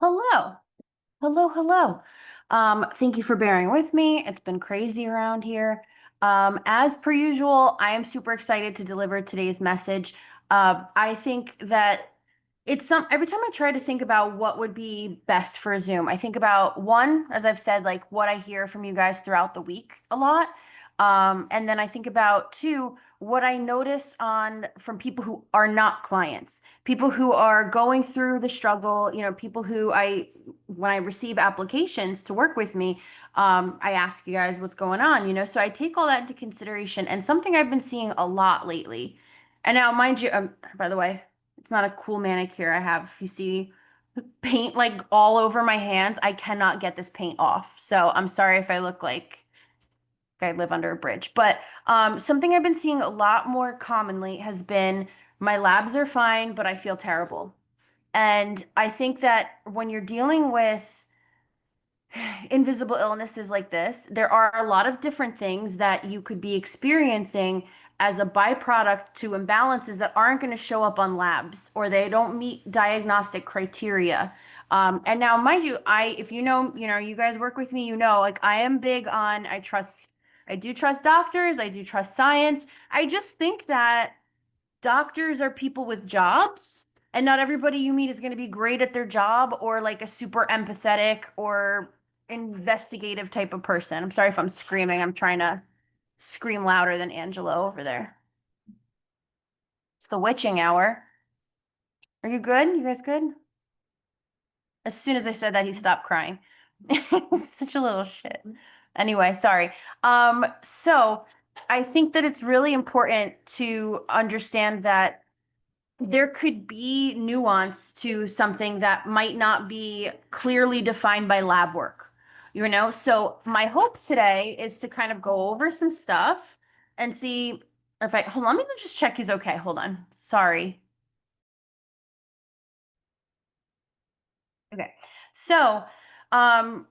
Hello. Hello, hello. Thank you for bearing with me. It's been crazy around here. As per usual, I am super excited to deliver today's message. I think that every time I try to think about what would be best for a Zoom, I think about one, as I've said, like what I hear from you guys throughout the week a lot. And then I think about two, what I notice on from people who are not clients, people who are going through the struggle, people who when I receive applications to work with me, I ask you guys what's going on, so I take all that into consideration. And something I've been seeing a lot lately, and now, mind you, by the way, it's not a cool manicure I have. If you see paint like all over my hands, I cannot get this paint off. So I'm sorry if I look like I live under a bridge. But something I've been seeing a lot more commonly has been my labs are fine, but I feel terrible. And I think that when you're dealing with invisible illnesses like this, there are a lot of different things that you could be experiencing as a byproduct to imbalances that aren't going to show up on labs or they don't meet diagnostic criteria. And now, mind you, if you guys work with me, like I am big on, I do trust doctors, I do trust science. I just think that doctors are people with jobs, and not everybody you meet is going to be great at their job or like a super empathetic or investigative type of person. I'm sorry if I'm screaming. I'm trying to scream louder than Angelo over there. It's the witching hour. Are you good? You guys good? As soon as I said that, he stopped crying. Such a little shit. Anyway, sorry. So I think that it's really important to understand that there could be nuance to something that might not be clearly defined by lab work, So my hope today is to kind of go over some stuff and see if hold on, let me just check he's okay. Hold on. Sorry. Okay. So, um,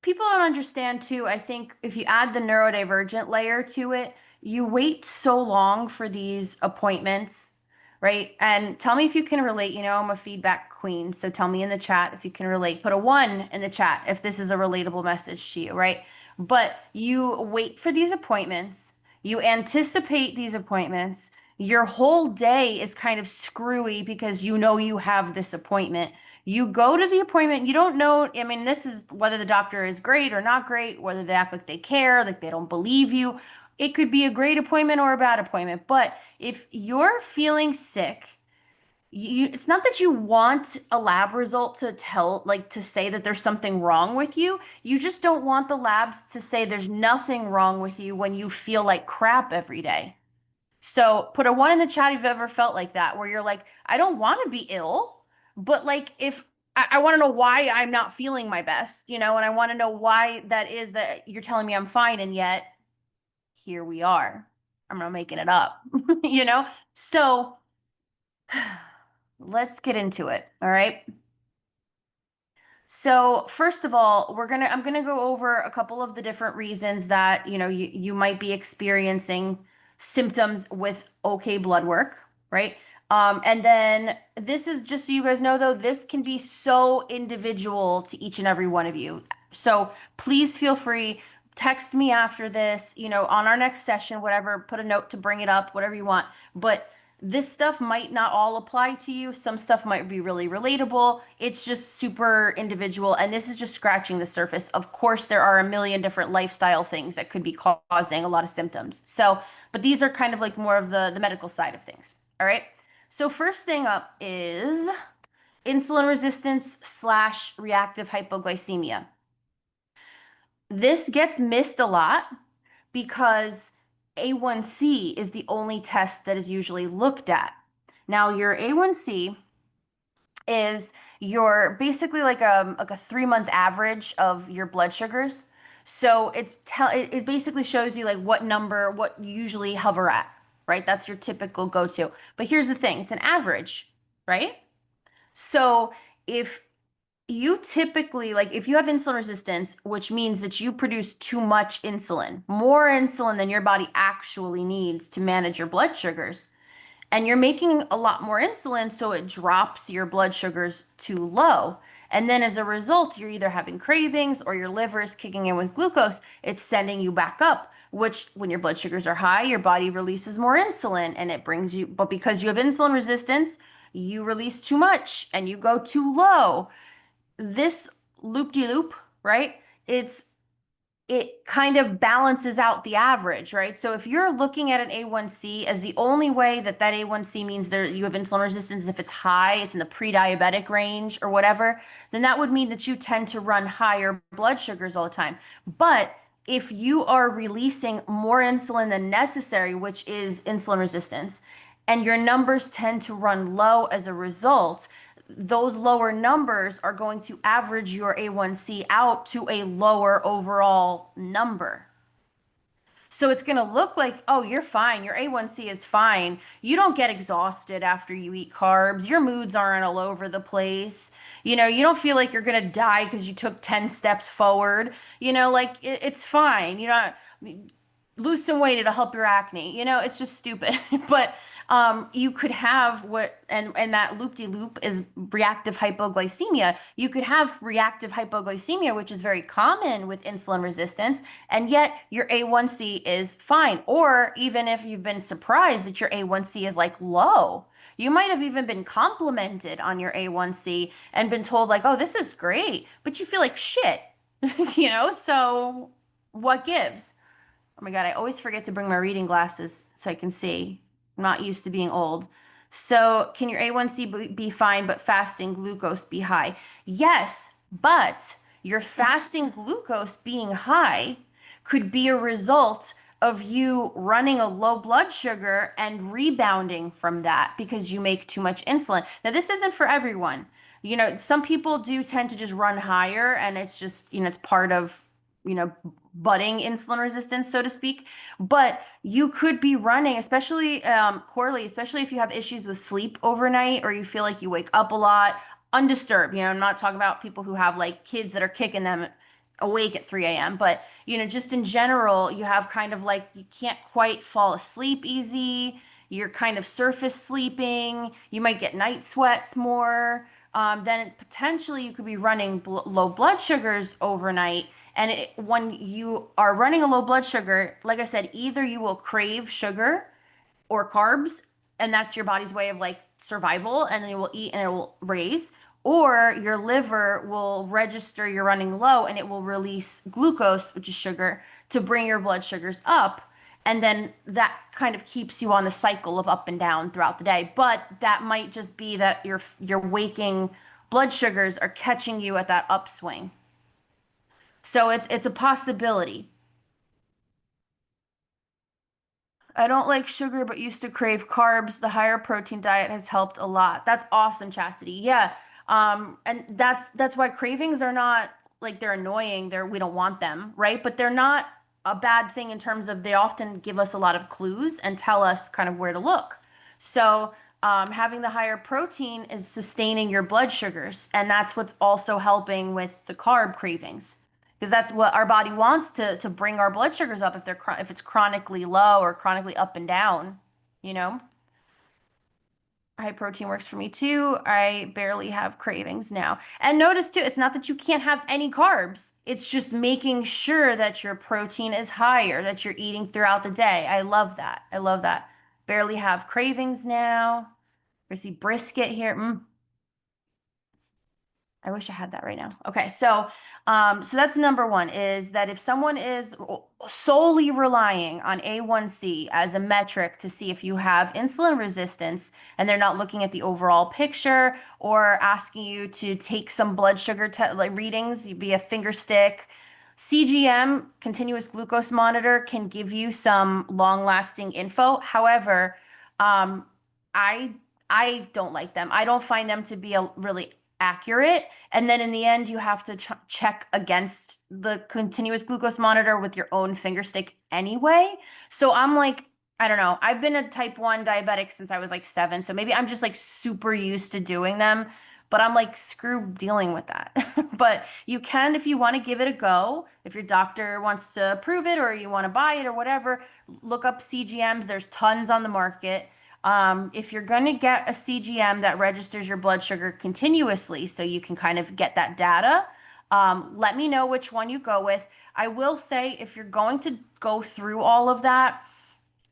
people don't understand too. I think if you add the neurodivergent layer to it, you wait so long for these appointments, right? And tell me if you can relate. I'm a feedback queen. So tell me in the chat if you can relate. Put a one in the chat if this is a relatable message to you, right? But you wait for these appointments, you anticipate these appointments. Your whole day is kind of screwy because you have this appointment. You go to the appointment, you don't know. I mean, this is whether the doctor is great or not great, whether they act like they care, like they don't believe you. It could be a great appointment or a bad appointment. But if you're feeling sick, it's not that you want a lab result to like to say that there's something wrong with you. You just don't want the labs to say there's nothing wrong with you when you feel like crap every day. So put a one in the chat if you've ever felt like that, where you're like, I don't want to be ill, but like if I want to know why I'm not feeling my best, and I want to know why that is that you're telling me I'm fine, and yet here we are. I'm not making it up, you know? So let's get into it. All right. So first of all, I'm gonna go over a couple of the different reasons that, you might be experiencing symptoms with okay blood work, right? And then this is just so you guys know though, this can be so individual to each and every one of you. So please feel free, text me after this, on our next session, whatever, put a note to bring it up, whatever you want. But this stuff might not all apply to you. Some stuff might be really relatable. It's just super individual. And this is just scratching the surface. Of course, there are a million different lifestyle things that could be causing a lot of symptoms. So, but these are kind of like more of the medical side of things. All right. So, first thing up is insulin resistance slash reactive hypoglycemia. This gets missed a lot because A1C is the only test that is usually looked at. Now, your A1C is your basically like a 3 month average of your blood sugars. So it basically shows you like what you usually hover at, right? That's your typical go-to. But here's the thing, it's an average, right? So if you typically, like, if you have insulin resistance, which means that you produce too much insulin, more insulin than your body actually needs to manage your blood sugars, and you're making a lot more insulin, so it drops your blood sugars too low. And then as a result, you're either having cravings or your liver is kicking in with glucose. It's sending you back up, which when your blood sugars are high, your body releases more insulin and it brings you, but because you have insulin resistance, you release too much and you go too low. This loop-de-loop, right? It kind of balances out the average, right? So if you're looking at an A1C as the only way that that A1C means there you have insulin resistance, if it's high, it's in the pre-diabetic range or whatever, then that would mean that you tend to run higher blood sugars all the time. But if you are releasing more insulin than necessary, which is insulin resistance, and your numbers tend to run low as a result, those lower numbers are going to average your A1C out to a lower overall number. So it's going to look like, oh, you're fine. Your A1C is fine. You don't get exhausted after you eat carbs. Your moods aren't all over the place. You don't feel like you're going to die because you took 10 steps forward. Like it's fine. Lose some weight, it'll help your acne. It's just stupid. But you could have and that loop-de-loop is reactive hypoglycemia. You could have reactive hypoglycemia, which is very common with insulin resistance, and yet your A1C is fine. Or even if you've been surprised that your A1C is like low, you might have even been complimented on your A1C and been told like, oh, this is great, but you feel like shit. So what gives? Oh my God, I always forget to bring my reading glasses so I can see. I'm not used to being old. So, can your A1C be fine, but fasting glucose be high? Yes, but your fasting glucose being high could be a result of you running a low blood sugar and rebounding from that because you make too much insulin. Now, this isn't for everyone. Some people do tend to just run higher, and it's just, it's part of, you know, budding insulin resistance, so to speak. But you could be running, especially Corley, especially if you have issues with sleep overnight or you feel like you wake up a lot undisturbed. I'm not talking about people who have like kids that are kicking them awake at 3 a.m. But, just in general, you have kind of like you can't quite fall asleep easy. You're kind of surface sleeping. You might get night sweats more. Then potentially you could be running low blood sugars overnight. And when you are running a low blood sugar, like I said, either you will crave sugar or carbs, and that's your body's way of like survival, and then you will eat and it will raise, or your liver will register you're running low and it will release glucose, which is sugar, to bring your blood sugars up. And then that kind of keeps you on the cycle of up and down throughout the day. But that might just be that your waking blood sugars are catching you at that upswing. So it's a possibility. I don't like sugar, but used to crave carbs. The higher protein diet has helped a lot. That's awesome, Chastity. Yeah. And that's why cravings are not like they're annoying. We don't want them, right? But they're not a bad thing in terms of they often give us a lot of clues and tell us kind of where to look. So having the higher protein is sustaining your blood sugars, and that's what's also helping with the carb cravings because that's what our body wants to bring our blood sugars up if it's chronically low or chronically up and down, you know. High protein works for me too. I barely have cravings now. And notice too, it's not that you can't have any carbs. It's just making sure that your protein is higher, that you're eating throughout the day. I love that. I love that. Barely have cravings now. I see brisket here. I wish I had that right now. Okay, so that's number one is that if someone is solely relying on A1C as a metric to see if you have insulin resistance and they're not looking at the overall picture or asking you to take some blood sugar like readings via finger stick, CGM, continuous glucose monitor, can give you some long-lasting info. However, um, I I don't like them. I don't find them to be really accurate. And then in the end, you have to check against the continuous glucose monitor with your own finger stick anyway. So I'm like, I don't know. I've been a type 1 diabetic since I was like 7. So maybe I'm just like super used to doing them. But I'm like, screw dealing with that. But you can, if you want to give it a go, if your doctor wants to approve it or you want to buy it or whatever, look up CGMs. There's tons on the market. If you're going to get a CGM that registers your blood sugar continuously so you can kind of get that data, let me know which one you go with. I will say if you're going to go through all of that,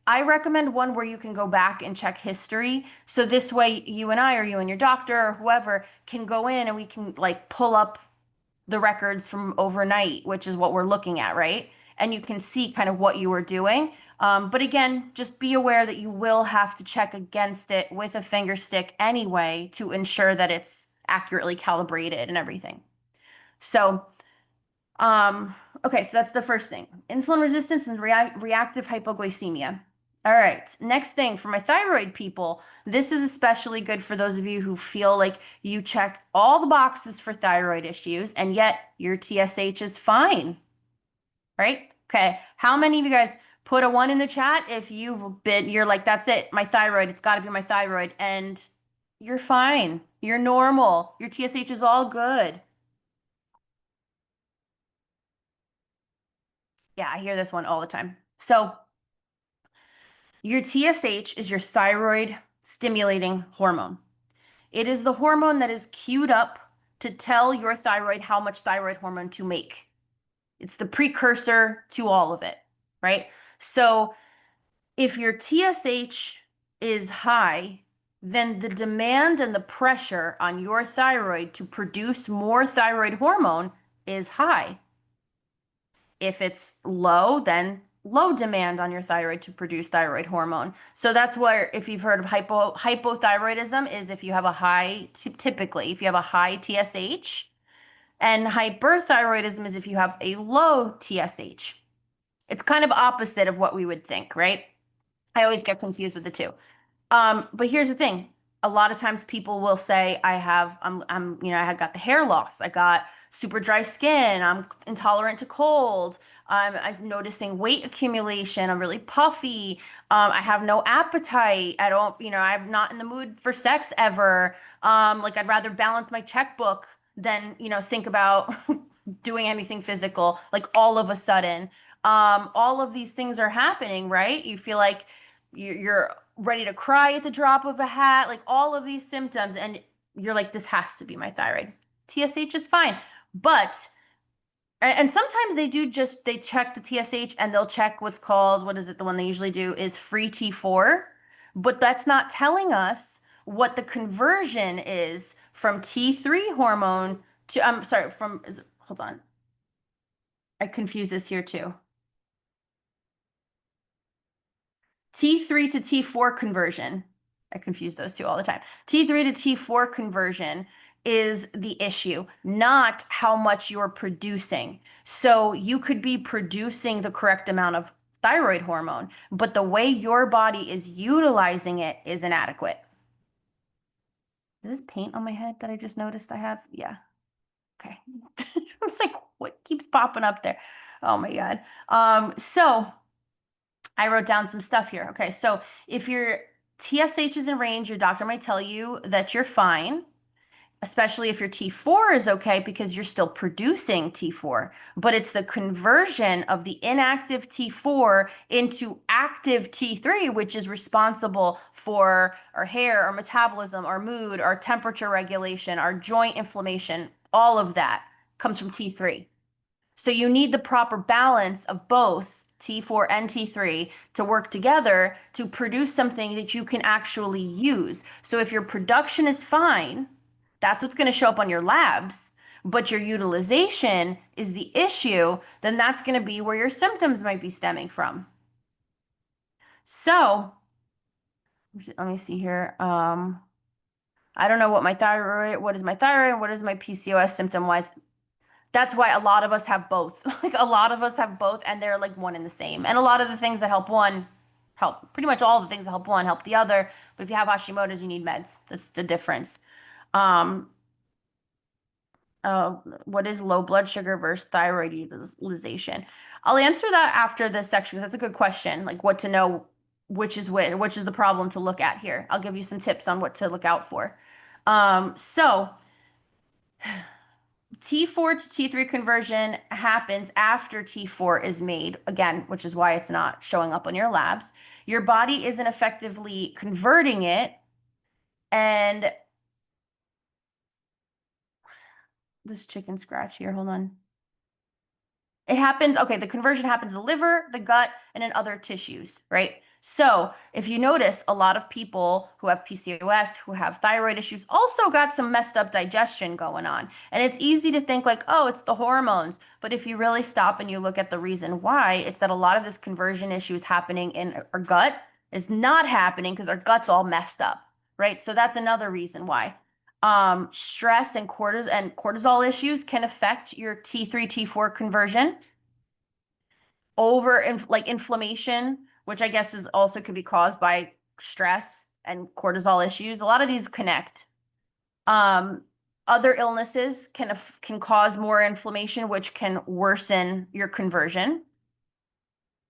I recommend one where you can go back and check history. So this way you and I or you and your doctor or whoever can go in and we can like pull up the records from overnight, which is what we're looking at, right? And you can see kind of what you were doing. But again, just be aware that you will have to check against it with a finger stick anyway to ensure that it's accurately calibrated and everything. So, um, okay, so that's the first thing. Insulin resistance and reactive hypoglycemia. All right, next thing for my thyroid people, this is especially good for those of you who feel like you check all the boxes for thyroid issues and yet your TSH is fine, right? Okay, how many of you guys put a one in the chat if you're like, that's it, my thyroid, it's got to be my thyroid, and you're fine, you're normal, your TSH is all good. Yeah, I hear this one all the time. So, your TSH is your thyroid stimulating hormone. It is the hormone that is queued up to tell your thyroid how much thyroid hormone to make. It's the precursor to all of it, right? So if your TSH is high, then the demand and the pressure on your thyroid to produce more thyroid hormone is high. If it's low, then low demand on your thyroid to produce thyroid hormone. So that's where, if you've heard of hypothyroidism, is if you have a high, typically, if you have a high TSH, and hyperthyroidism is if you have a low TSH. It's kind of opposite of what we would think, right? I always get confused with the two. But here's the thing. A lot of times people will say, I have got the hair loss. I got super dry skin. I'm intolerant to cold. I'm noticing weight accumulation. I'm really puffy. I have no appetite. I'm not in the mood for sex ever. Like I'd rather balance my checkbook than, think about doing anything physical. Like all of a sudden, all of these things are happening, right? You feel like you're ready to cry at the drop of a hat, like all of these symptoms, and you're like, this has to be my thyroid. TSH is fine. But and sometimes they check the TSH and they'll check what's called, what is it? The one they usually do is free T4, but that's not telling us what the conversion is from T3 hormone to, I'm sorry, hold on. I confuse this here too. T3 to T4 conversion. I confuse those two all the time. T3 to T4 conversion is the issue, not how much you're producing. So you could be producing the correct amount of thyroid hormone, but the way your body is utilizing it is inadequate. Is this paint on my head that I just noticed I have? Yeah. Okay. I was like, what keeps popping up there? Oh my God. So I wrote down some stuff here. Okay, so if your TSH is in range, your doctor might tell you that you're fine, especially if your T4 is okay because you're still producing T4. But it's the conversion of the inactive T4 into active T3, which is responsible for our hair, our metabolism, our mood, our temperature regulation, our joint inflammation. All of that comes from T3. So you need the proper balance of both T4 and T3 to work together to produce something that you can actually use. So if your production is fine, that's what's going to show up on your labs, but your utilization is the issue, then that's going to be where your symptoms might be stemming from. So let me see here. I don't know what is my thyroid, what is my PCOS symptom wise. That's why a lot of us have both. Like a lot of us have both, and they're like one and the same. And a lot of the things that help one help, pretty much all the things that help one help the other. But if you have Hashimoto's, you need meds. That's the difference. Um, what is low blood sugar versus thyroid utilization? I'll answer that after this section because that's a good question. Like what to know, which is the problem to look at here. I'll give you some tips on what to look out for. So T4 to T3 conversion happens after T4 is made, again, which is why it's not showing up on your labs. Your body isn't effectively converting it, and this chicken scratch here, hold on. It happens, okay, the conversion happens in the liver, the gut, and in other tissues, right? So if you notice, a lot of people who have PCOS, who have thyroid issues, also got some messed up digestion going on. And it's easy to think like, oh, it's the hormones. But if you really stop and you look at the reason why, it's that a lot of this conversion issue is happening in our gut, is not happening because our gut's all messed up, right? So that's another reason why. Stress and cortisol issues can affect your T3, T4 conversion. Like inflammation, which I guess is also could be caused by stress and cortisol issues. A lot of these connect. Um, Other illnesses can cause more inflammation, which can worsen your conversion.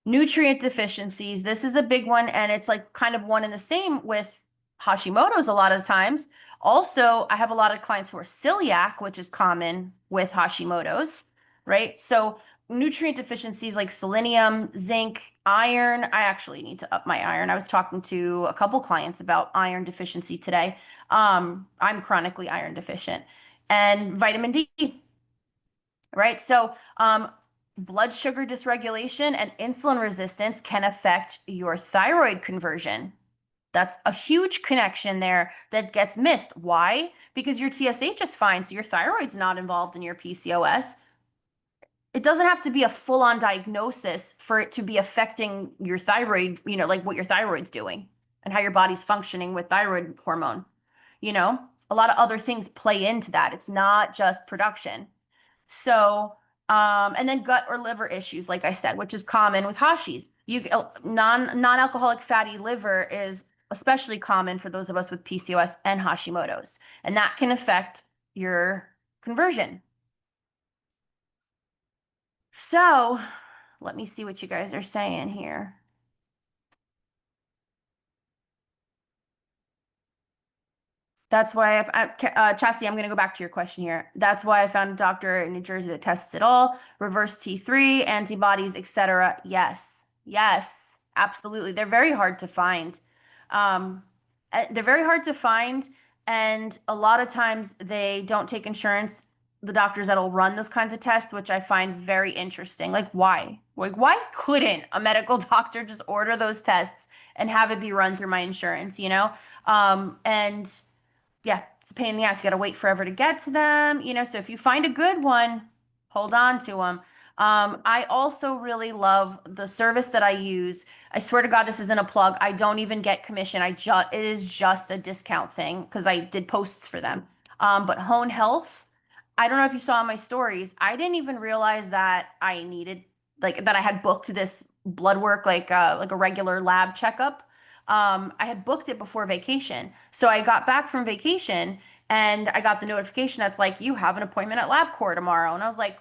Nutrient deficiencies, this is a big one, and it's like kind of one and the same with Hashimoto's a lot of times. Also, I have a lot of clients who are celiac, which is common with Hashimoto's, right? So nutrient deficiencies like selenium, zinc, iron. I actually need to up my iron. I was talking to a couple clients about iron deficiency today. I'm chronically iron deficient. And vitamin D, right? So, blood sugar dysregulation and insulin resistance can affect your thyroid conversion. That's a huge connection there that gets missed. Why? Because your TSH is fine, so your thyroid's not involved in your PCOS. It doesn't have to be a full-on diagnosis for it to be affecting your thyroid, like what your thyroid's doing and how your body's functioning with thyroid hormone. You know, a lot of other things play into that. It's not just production. So, and then gut or liver issues, like I said, which is common with Hashis. Non-alcoholic fatty liver is especially common for those of us with PCOS and Hashimoto's, and that can affect your conversion. So, let me see what you guys are saying here. That's why Chastity, I'm going to go back to your question here. That's why I found a doctor in New Jersey that tests it all, reverse T3, antibodies, etc. Yes. Yes, absolutely. They're very hard to find. Um, they're very hard to find, and a lot of times they don't take insurance, the doctors that'll run those kinds of tests, which I find very interesting. Like, why? Like, why couldn't a medical doctor just order those tests and have it be run through my insurance, you know? And yeah, it's a pain in the ass. You got to wait forever to get to them, So if you find a good one, hold on to them. I also really love the service that I use. I swear to God, this isn't a plug. I don't even get commission. It is just a discount thing because I did posts for them. But Hone Health, I don't know if you saw my stories. I didn't even realize that I needed like that I had booked this blood work like a regular lab checkup. I had booked it before vacation. So I got back from vacation and I got the notification that's like, you have an appointment at LabCorp tomorrow. And I was like,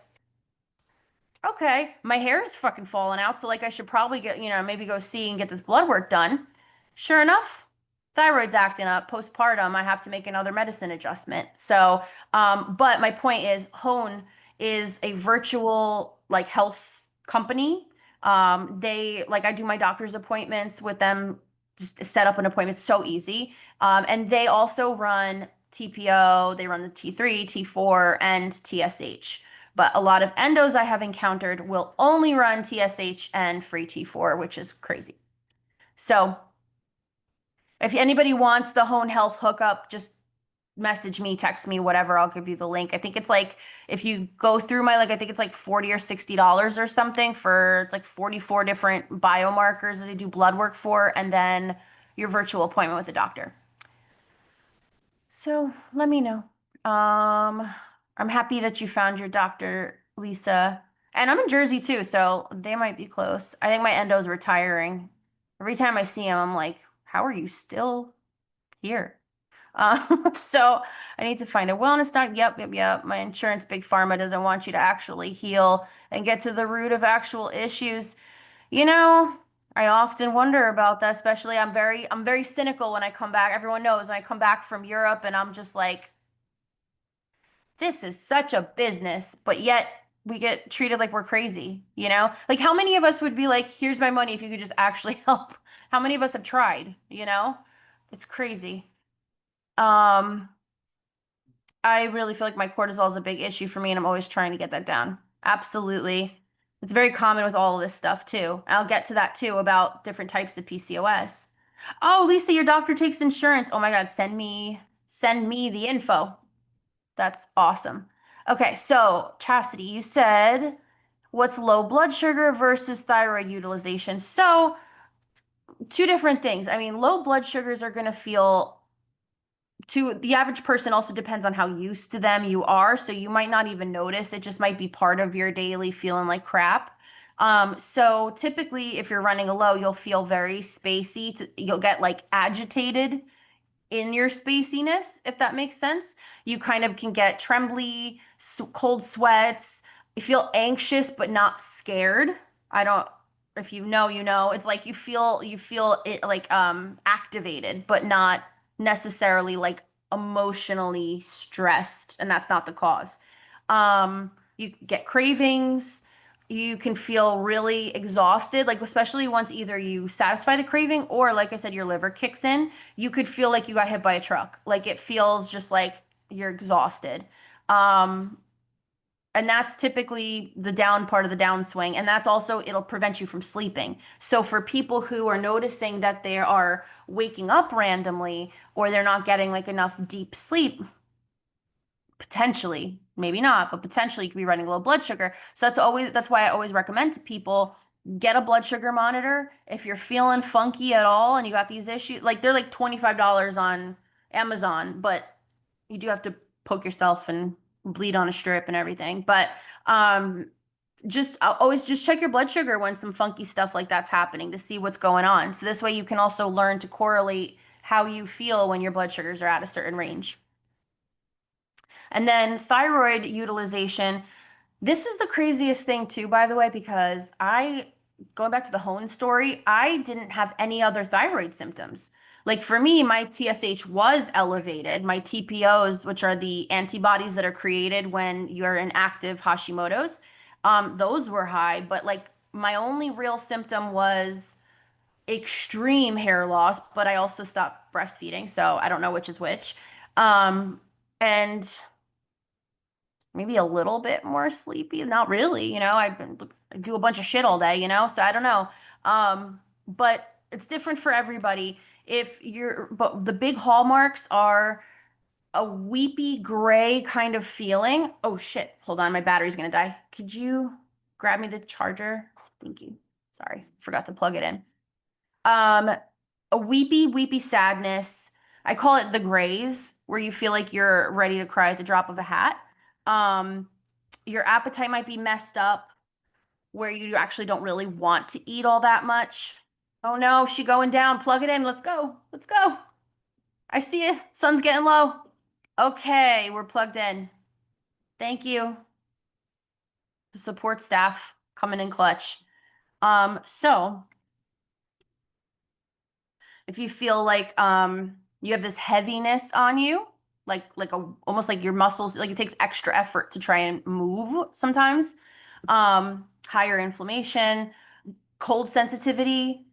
okay, my hair is fucking falling out. So like I should probably get, maybe go see and get this blood work done. Sure enough, thyroid's acting up postpartum. I have to make another medicine adjustment. So, but my point is Hone is a virtual like health company. They like I do my doctor's appointments with them, just set up an appointment so easy. And they also run TPO, they run the T3, T4, and TSH. But a lot of endos I have encountered will only run TSH and free T4, which is crazy. So if anybody wants the Hone Health hookup, just message me, text me, whatever. I'll give you the link. I think it's like if you go through my I think it's like 40 or $60 or something for it's like 44 different biomarkers that they do blood work for, and then your virtual appointment with the doctor. So let me know. I'm happy that you found your doctor, Lisa. And I'm in Jersey too, so they might be close. I think my endo's retiring. Every time I see him, I'm like, how are you still here? So I need to find a wellness doctor. Yep. My insurance, big pharma doesn't want you to actually heal and get to the root of actual issues. You know, I often wonder about that, especially I'm very cynical when I come back. Everyone knows when I come back from Europe and I'm just like, this is such a business, but yet we get treated like we're crazy, you know? Like how many of us would be like, here's my money if you could just actually help? How many of us have tried, you know? It's crazy. Um, I really feel like my cortisol is a big issue for me, and I'm always trying to get that down. Absolutely. It's very common with all of this stuff too. I'll get to that too about different types of PCOS. Oh, Lisa, your doctor takes insurance. Oh my God, send me the info. That's awesome. Okay, so Chastity, you said what's low blood sugar versus thyroid utilization? So, two different things. I mean, low blood sugars are going to feel to the average person also depends on how used to them you are. So you might not even notice. It just might be part of your daily feeling like crap. So typically, if you're running a low, you'll feel very spacey. You'll get like agitated in your spaciness, if that makes sense. You kind of can get trembly, cold sweats. You feel anxious but not scared. I don't, if you know, you know. It's like you feel it like activated, but not necessarily like emotionally stressed, and that's not the cause. You get cravings. You can feel really exhausted, like especially once either you satisfy the craving or, like I said, your liver kicks in. You could feel like you got hit by a truck. Like it feels just like you're exhausted. Um, and that's typically the down part of the downswing. And that's also, it'll prevent you from sleeping. So for people who are noticing that they are waking up randomly or they're not getting like enough deep sleep, potentially, maybe not, but potentially you could be running low blood sugar. So that's why I always recommend to people get a blood sugar monitor. If you're feeling funky at all and you got these issues, like they're like $25 on Amazon, but you do have to poke yourself and bleed on a strip and everything. But um just always just check your blood sugar when some funky stuff like that's happening to see what's going on. So this way you can also learn to correlate how you feel when your blood sugars are at a certain range. And then thyroid utilization. This is the craziest thing too, by the way, because going back to the Hone story, I didn't have any other thyroid symptoms. Like for me, my TSH was elevated. My TPOs, which are the antibodies that are created when you're in active Hashimoto's, those were high. But like my only real symptom was extreme hair loss, but I also stopped breastfeeding, so I don't know which is which. And maybe a little bit more sleepy. Not really, I do a bunch of shit all day, so I don't know. But it's different for everybody. But the big hallmarks are a weepy gray kind of feeling. Oh shit, hold on, my battery's gonna die. Could you grab me the charger? Thank you. Sorry, forgot to plug it in. Um, a weepy sadness. I call it the grays, where you feel like you're ready to cry at the drop of a hat. Um, your appetite might be messed up, where you actually don't really want to eat all that much. Oh no, she going down. Plug it in. Let's go. Let's go. I see it. Sun's getting low. Okay, we're plugged in. Thank you. The support staff coming in clutch. So if you feel like you have this heaviness on you, like almost like your muscles, like it takes extra effort to try and move sometimes. Higher inflammation, cold sensitivity,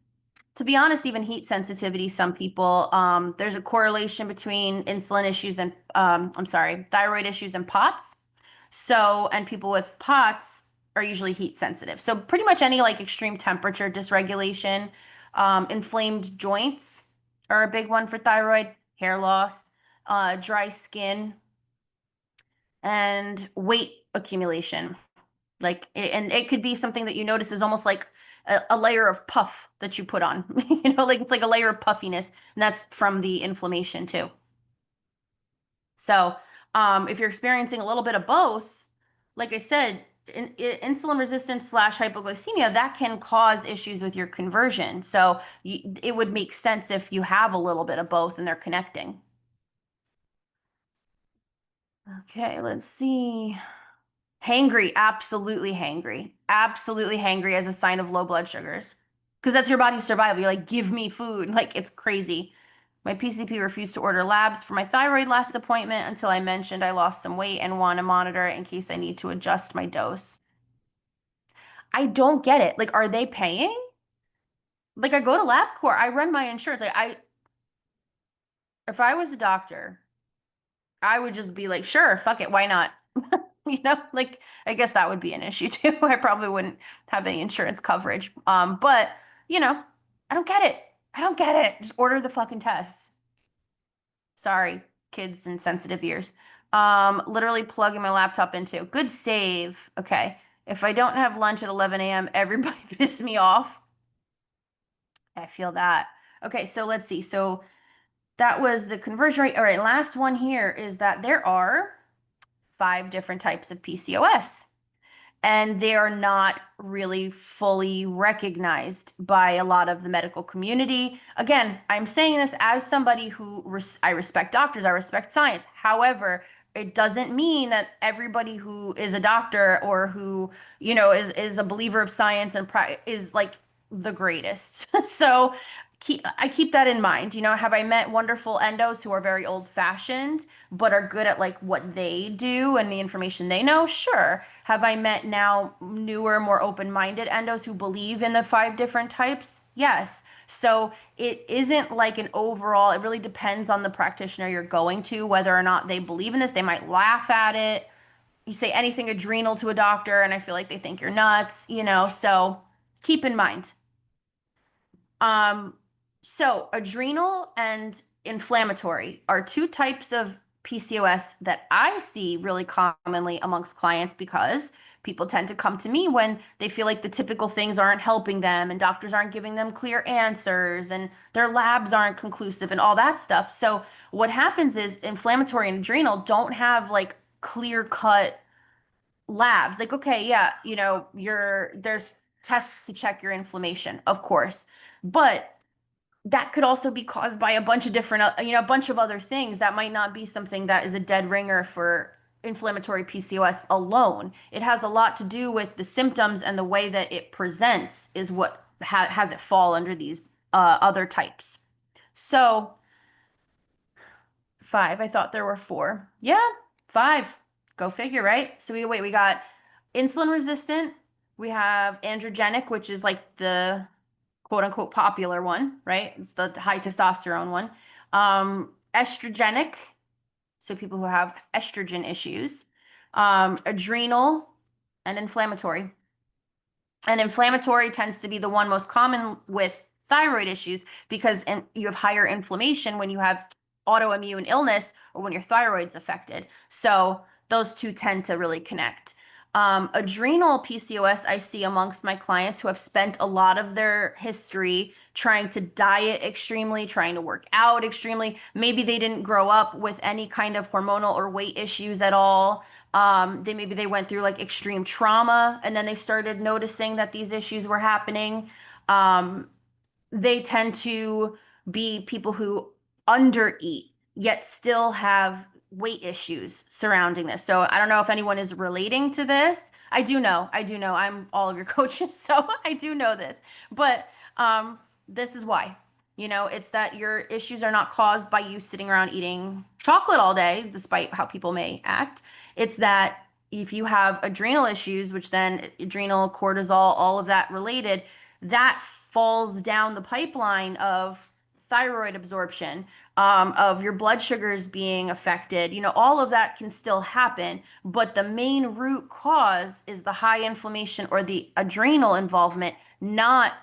to be honest, even heat sensitivity, some people, there's a correlation between insulin issues and, I'm sorry, thyroid issues and POTS. So, and people with POTS are usually heat sensitive. So pretty much any like extreme temperature dysregulation, inflamed joints are a big one for thyroid, hair loss, dry skin, and weight accumulation. And it could be something that you notice is almost like a layer of puff that you put on, like it's like a layer of puffiness, and that's from the inflammation too. So, if you're experiencing a little bit of both, like I said, insulin resistance slash hypoglycemia, that can cause issues with your conversion. So it would make sense if you have a little bit of both and they're connecting. Okay, let's see. Hangry, absolutely hangry. Absolutely hangry as a sign of low blood sugars. Because that's your body's survival. You're like, give me food. Like, it's crazy. My PCP refused to order labs for my thyroid last appointment until I mentioned I lost some weight and want to monitor it in case I need to adjust my dose. I don't get it. Like, are they paying? Like, I go to LabCorp, I run my insurance. If I was a doctor, I would just be like, sure, fuck it, why not? Like I guess that would be an issue too. I probably wouldn't have any insurance coverage. But you know, I don't get it. I don't get it. Just order the fucking tests. Sorry, kids and sensitive ears. Literally plugging my laptop into. Good save. Okay. If I don't have lunch at 11 a.m., everybody piss me off. I feel that. Okay, so let's see. So that was the conversion rate. All right, last one here is that there are 5 different types of PCOS, and they are not really fully recognized by a lot of the medical community. Again, I'm saying this as somebody who I respect doctors, I respect science. However, it doesn't mean that everybody who is a doctor or who, is a believer of science and is like the greatest. So I keep that in mind. Have I met wonderful endos who are very old-fashioned but are good at like what they do and the information they know? Sure. Have I met now newer, more open-minded endos who believe in the 5 different types? Yes. So it isn't like an overall, it really depends on the practitioner you're going to, whether or not they believe in this. They might laugh at it. You say anything adrenal to a doctor, and I feel like they think you're nuts. So keep in mind. Um, so adrenal and inflammatory are 2 types of PCOS that I see really commonly amongst clients because people tend to come to me when they feel like the typical things aren't helping them and doctors aren't giving them clear answers and their labs aren't conclusive and all that stuff. So what happens is inflammatory and adrenal don't have like clear cut labs. Like, okay, yeah, there's tests to check your inflammation, of course. But that could also be caused by a bunch of different, a bunch of other things that might not be something that is a dead ringer for inflammatory PCOS alone. It has a lot to do with the symptoms and the way that it presents is what has it fall under these other types. So 5, I thought there were 4. Yeah, 5. Go figure, right? So we got insulin resistant. We have androgenic, which is like the quote unquote popular one, right? It's the high testosterone one. Estrogenic, so people who have estrogen issues. Adrenal and inflammatory. And inflammatory tends to be the one most common with thyroid issues because you have higher inflammation when you have autoimmune illness or when your thyroid's affected. So those two tend to really connect. Adrenal PCOS, I see amongst my clients who have spent a lot of their history trying to diet extremely, trying to work out extremely. Maybe they didn't grow up with any kind of hormonal or weight issues at all. Maybe they went through like extreme trauma and then they started noticing that these issues were happening. Um, they tend to be people who undereat, yet still have weight issues surrounding this. So I don't know if anyone is relating to this. I do know. I do know. I'm all of your coaches, so I do know this. But this is why. It's that your issues are not caused by you sitting around eating chocolate all day, despite how people may act. It's that if you have adrenal issues, which then adrenal, cortisol, all of that related, that falls down the pipeline of thyroid absorption, of your blood sugars being affected. All of that can still happen, but the main root cause is the high inflammation or the adrenal involvement, not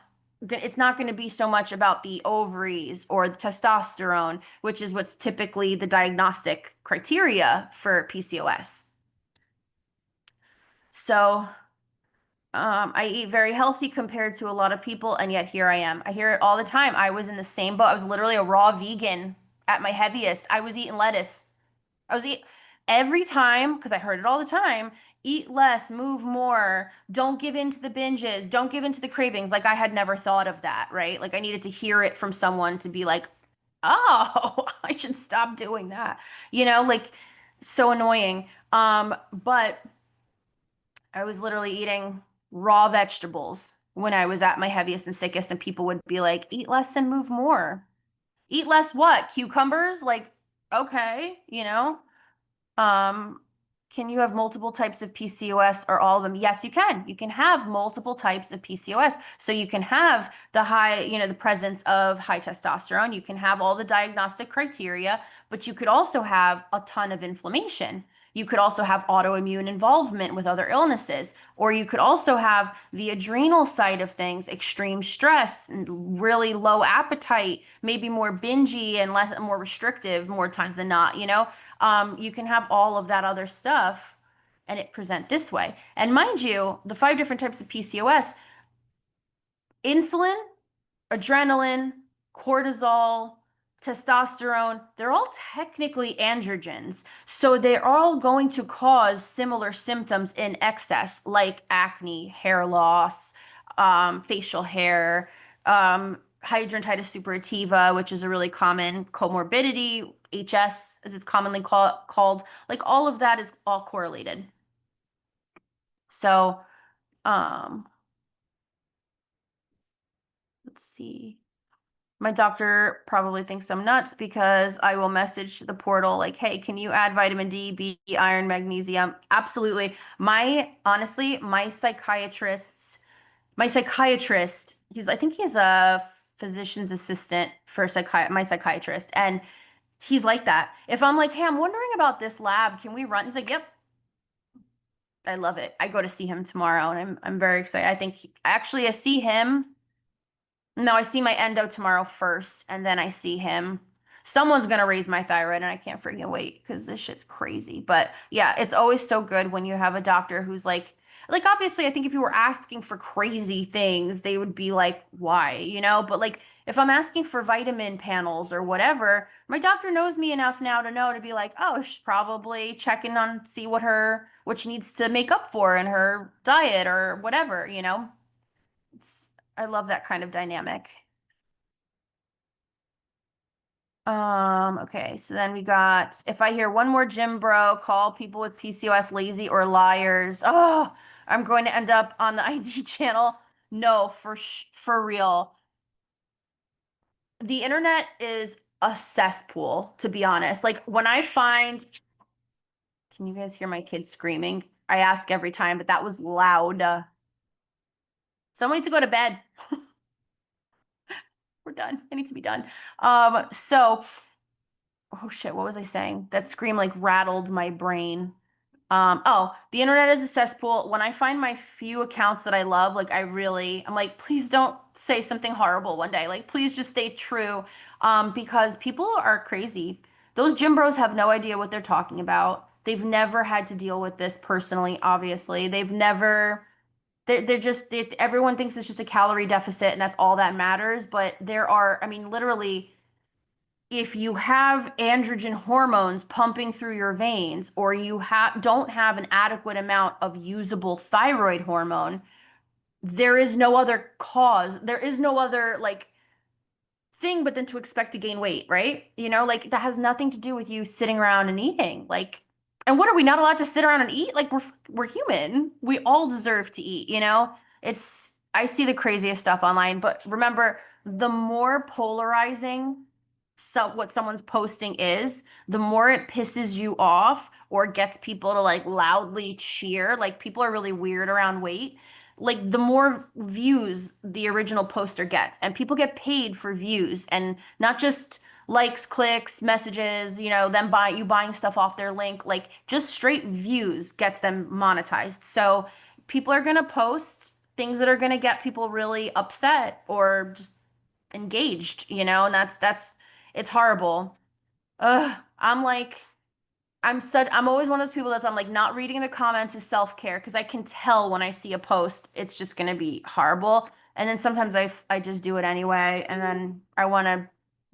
it's not going to be so much about the ovaries or the testosterone, which is what's typically the diagnostic criteria for PCOS. So I eat very healthy compared to a lot of people, and yet here I am. I hear it all the time. I was in the same boat. I was literally a raw vegan at my heaviest. I was eating lettuce. I was eat every time because I heard it all the time. Eat less, move more. Don't give in to the binges. Don't give in to the cravings. Like I had never thought of that, right? Like I needed to hear it from someone to be like, oh, I should stop doing that. Like so annoying. But I was literally eating raw vegetables when I was at my heaviest and sickest, and people would be like, eat less and move more. Eat less what? Cucumbers? Like, okay, Um, can you have multiple types of PCOS or all of them? Yes, you can. You can have multiple types of PCOS. So you can have the high, the presence of high testosterone. You can have all the diagnostic criteria, but you could also have a ton of inflammation. You could also have autoimmune involvement with other illnesses, or you could also have the adrenal side of things, extreme stress, and really low appetite, maybe more bingy and less more restrictive more times than not, you can have all of that other stuff and it present this way. And mind you, the five different types of PCOS, insulin, adrenaline, cortisol, testosterone, they're all technically androgens. So they're all going to cause similar symptoms in excess, like acne, hair loss, facial hair, hidradenitis suppurativa, which is a really common comorbidity, HS, as it's commonly called. Like all of that is all correlated. So, um, let's see. My doctor probably thinks I'm nuts because I will message the portal like, "Hey, can you add vitamin D, B, iron, magnesium?" Absolutely. Honestly, my psychiatrist, I think he's a physician's assistant for my psychiatrist, and he's like that. If I'm like, "Hey, I'm wondering about this lab, can we run?" He's like, "Yep, I love it." I go to see him tomorrow, and I'm very excited. Actually, I see him. No, I see my endo tomorrow first, and then I see him. Someone's gonna raise my thyroid, and I can't freaking wait because this shit's crazy. But yeah, it's always so good when you have a doctor who's like obviously, I think if you were asking for crazy things, they would be like, why, But like, if I'm asking for vitamin panels or whatever, my doctor knows me enough now to know to be like, oh, she's probably checking on see what she needs to make up for in her diet or whatever. It's I love that kind of dynamic. Okay, so then we got if I hear one more gym bro call people with PCOS lazy or liars. Oh, I'm going to end up on the ID channel. No, for real. The internet is a cesspool, to be honest. Like when I find, can you guys hear my kids screaming? I ask every time, but that was loud. Someone needs to go to bed. We're done. I need to be done. So oh shit, what was I saying? That scream like rattled my brain. The internet is a cesspool. When I find my few accounts that I love, like I'm like, please don't say something horrible one day. Like, please just stay true. Because people are crazy. Those gym bros have no idea what they're talking about. They've never had to deal with this personally, obviously. They're just, everyone thinks it's just a calorie deficit and that's all that matters. But I mean, literally, if you have androgen hormones pumping through your veins or you don't have an adequate amount of usable thyroid hormone, there is no other cause. There is no other like thing but then to expect to gain weight, right? Like that has nothing to do with you sitting around and eating. Like, and what are we not allowed to sit around and eat? Like we're human. We all deserve to eat. I see the craziest stuff online, but remember, the more polarizing what someone's posting is, the more it pisses you off or gets people to like loudly cheer. Like people are really weird around weight, like the more views the original poster gets, and people get paid for views and not just likes, clicks, messages, them buying stuff off their link, like just straight views gets them monetized. So people are going to post things that are going to get people really upset or just engaged, and that's it's horrible. Ugh, I'm always one of those people I'm like not reading the comments is self-care because I can tell when I see a post it's just gonna be horrible. And then sometimes I just do it anyway and then I want to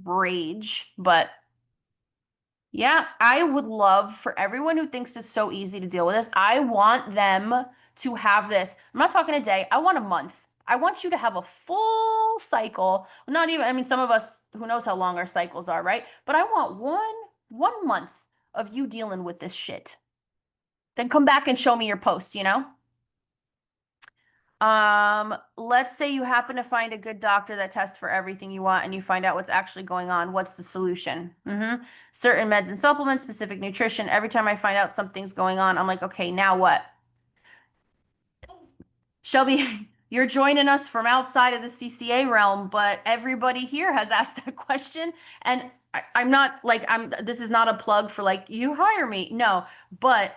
rage. But yeah, I would love for everyone who thinks it's so easy to deal with this, I want them to have this. I'm not talking a day, I want a month. I want you to have a full cycle. Not even, I mean, some of us, who knows how long our cycles are, right? But I want one month of you dealing with this shit. Then come back and show me your posts. Let's say you happen to find a good doctor that tests for everything you want and you find out what's actually going on. What's the solution? Certain meds and supplements, specific nutrition. Every time I find out something's going on, I'm like, okay, now what? Shelby, you're joining us from outside of the CCA realm, but everybody here has asked that question. And I'm not like, this is not a plug for like, you hire me. No, but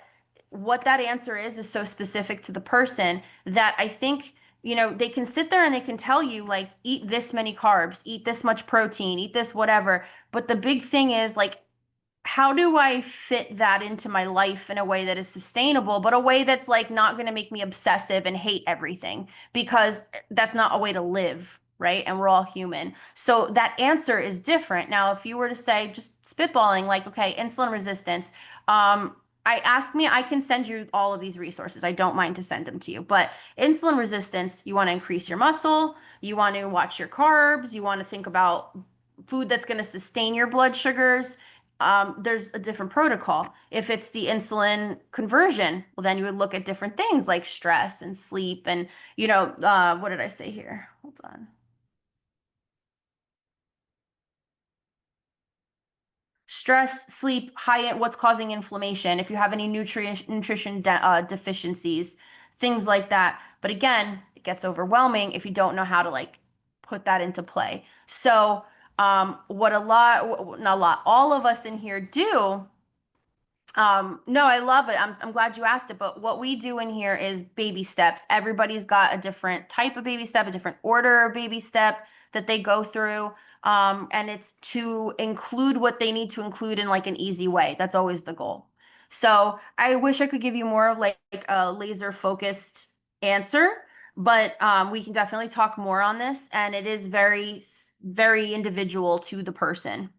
what that answer is so specific to the person that I think, they can sit there and they can tell you, like, eat this many carbs, eat this much protein, eat this whatever. But the big thing is, like, how do I fit that into my life in a way that is sustainable, but a way that's like not going to make me obsessive and hate everything because that's not a way to live, right? And we're all human. So that answer is different. Now, if you were to say, just spitballing, like, okay, insulin resistance, I can send you all of these resources. I don't mind to send them to you. But insulin resistance, you want to increase your muscle, you want to watch your carbs, you want to think about food that's going to sustain your blood sugars. There's a different protocol. If it's the insulin conversion, well, then you would look at different things like stress and sleep and, what did I say here? Hold on. Stress, sleep, what's causing inflammation, if you have any nutrition deficiencies, things like that. But again, it gets overwhelming if you don't know how to like put that into play. So, what a lot, not a lot, all of us in here do. No, I love it. I'm glad you asked it, but what we do in here is baby steps. Everybody's got a different type of baby step, a different order of baby step that they go through. And it's to include what they need to include in like an easy way. That's always the goal. So I wish I could give you more of like a laser focused answer, but we can definitely talk more on this, and it is very individual to the person.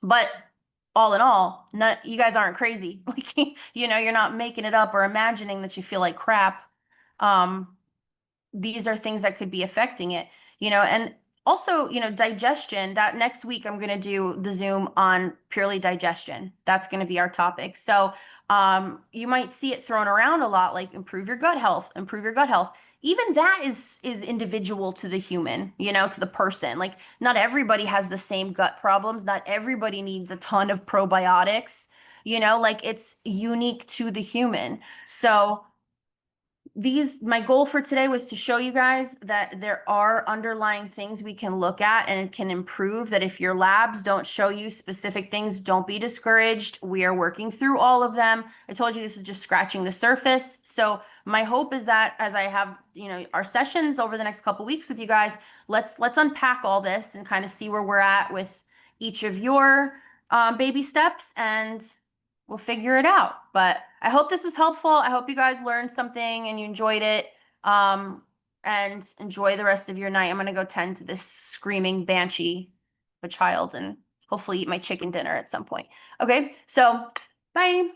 But all in all, not, you guys aren't crazy. Like, you're not making it up or imagining that you feel like crap. Um, these are things that could be affecting it, and also, digestion. That next week I'm going to do the Zoom on purely digestion. That's going to be our topic. So, you might see it thrown around a lot, like improve your gut health, improve your gut health. Even that is individual to the human, to the person. Like, not everybody has the same gut problems. Not everybody needs a ton of probiotics, like it's unique to the human. So, my goal for today was to show you guys that there are underlying things we can look at and can improve. That if your labs don't show you specific things, don't be discouraged. We are working through all of them. I told you this is just scratching the surface. So my hope is that as I have, our sessions over the next couple weeks with you guys, let's unpack all this and kind of see where we're at with each of your baby steps, and we'll figure it out. But I hope this was helpful. I hope you guys learned something and you enjoyed it. And enjoy the rest of your night. I'm gonna go tend to this screaming banshee of a child and hopefully eat my chicken dinner at some point. Okay, so bye.